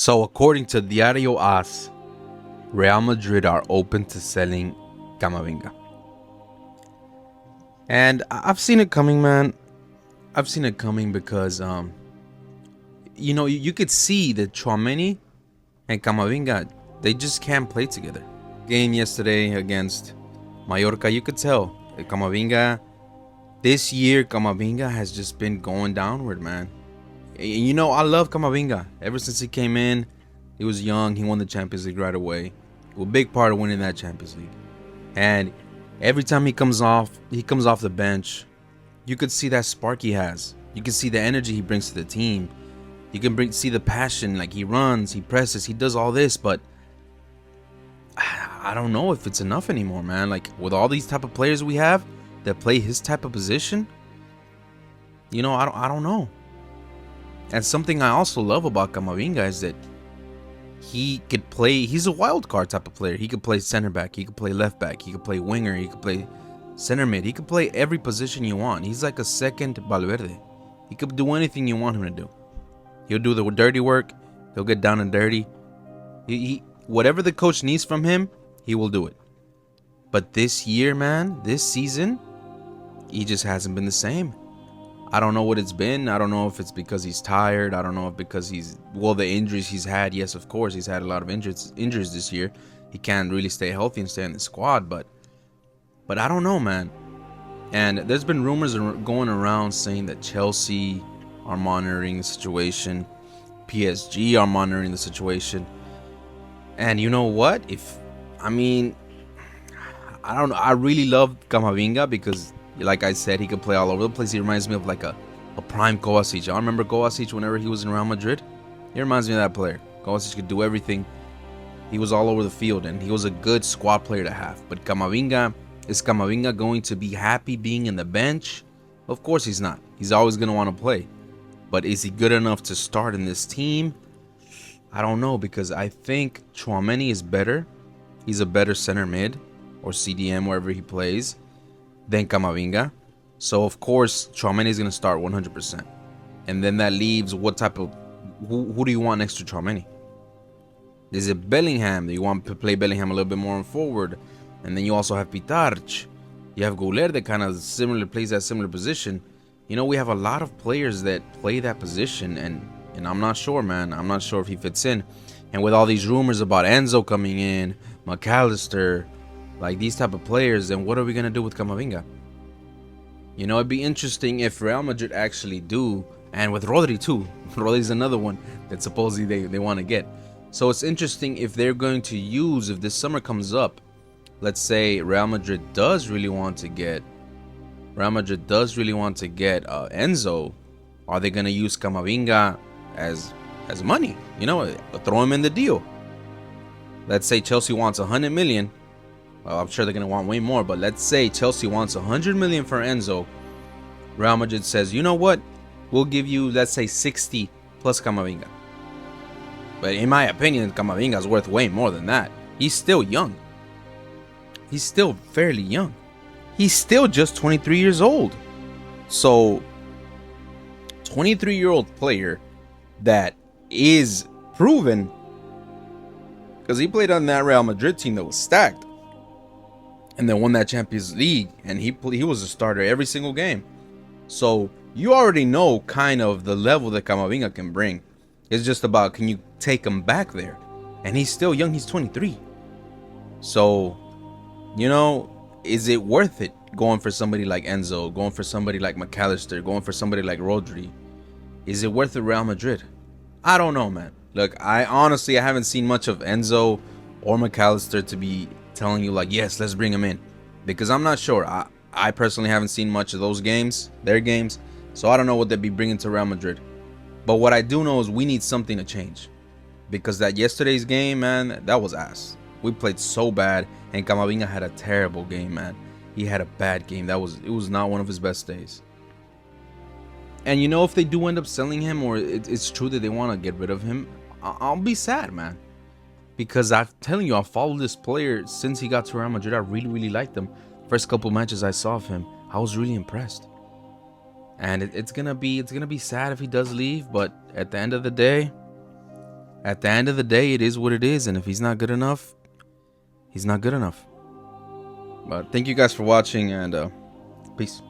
So, according to Diario AS, Real Madrid are open to selling Camavinga. And I've seen it coming, man. I've seen it coming because, you could see that Tchouaméni and Camavinga, they just can't play together. Game yesterday against Mallorca, you could tell that this year, Camavinga has just been going downward, man. I love Camavinga. Ever since he came in, he was young. He won the Champions League right away. A big part of winning that Champions League. And every time he comes off the bench, you could see that spark he has. You can see the energy he brings to the team. You can see the passion. Like, he runs, he presses, he does all this, but I don't know if it's enough anymore, man. Like, with all these type of players we have that play his type of position, I don't know. And something I also love about Camavinga is that he could play. He's a wild card type of player. He could play center back. He could play left back. He could play winger. He could play center mid. He could play every position you want. He's like a second Valverde. He could do anything you want him to do. He'll do the dirty work. He'll get down and dirty. Whatever the coach needs from him, he will do it. But this year, man, this season, he just hasn't been the same. I don't know what it's been. I don't know if it's because he's tired. I don't know if because the injuries he's had. Yes, of course, he's had a lot of injuries this year. He can't really stay healthy and stay in the squad, but I don't know, man. And there's been rumors going around saying that Chelsea are monitoring the situation. PSG are monitoring the situation. And you know what? I don't know. I really love Camavinga because, like I said, he could play all over the place. He reminds me of like a prime Kovacic. I remember Kovacic whenever he was in Real Madrid. He reminds me of that player. Kovacic could do everything. He was all over the field, and he was a good squad player to have. But is Camavinga going to be happy being in the bench? Of course he's not. He's always going to want to play. But is he good enough to start in this team? I don't know, because I think Tchouaméni is better. He's a better center mid or CDM wherever he plays than Camavinga. So, of course, Tchouaméni is going to start 100%. And then that leaves what type of... Who do you want next to Tchouaméni? Is it Bellingham? Do you want to play Bellingham a little bit more on forward? And then you also have Pitarch. You have Goulet that kind of plays that similar position. We have a lot of players that play that position. And I'm not sure, man. I'm not sure if he fits in. And with all these rumors about Enzo coming in, McAllister, like these type of players, then what are we going to do with Camavinga? It'd be interesting if Real Madrid actually do, and with Rodri too. Rodri's another one that supposedly they want to get. So it's interesting if they're going to use, if this summer comes up, let's say Real Madrid does really want to get Enzo, are they going to use Camavinga as money? Throw him in the deal. Let's say Chelsea wants 100 million. Well, I'm sure they're going to want way more, but let's say Chelsea wants 100 million for Enzo. Real Madrid says, you know what? We'll give you, let's say, 60 plus Camavinga. But in my opinion, Camavinga is worth way more than that. He's still young. He's still fairly young. He's still just 23 years old. So, 23-year-old player that is proven, because he played on that Real Madrid team that was stacked and then won that Champions League, and he was a starter every single game. So you already know kind of the level that Camavinga can bring. It's just about, can you take him back there? And he's still young. He's 23. So, is it worth it going for somebody like Enzo, going for somebody like McAllister, going for somebody like Rodri? Is it worth it, Real Madrid? I don't know, man. Look, I haven't seen much of Enzo or McAllister to be telling you like, yes, let's bring him in, because I'm not sure. I personally haven't seen much of their games, so I don't know what they'd be bringing to Real Madrid. But what I do know is we need something to change, because that yesterday's game, man, that was ass. We played so bad, and Camavinga had a terrible game, man. He had a bad game. It was not one of his best days. And if they do end up selling him, or it's true that they want to get rid of him, I'll be sad, man. Because I'm telling you, I followed this player since he got to Real Madrid. I really, really liked him. First couple matches I saw of him, I was really impressed. And it's gonna be sad if he does leave. But at the end of the day, At the end of the day, it is what it is, and if he's not good enough, he's not good enough. But thank you guys for watching, and peace.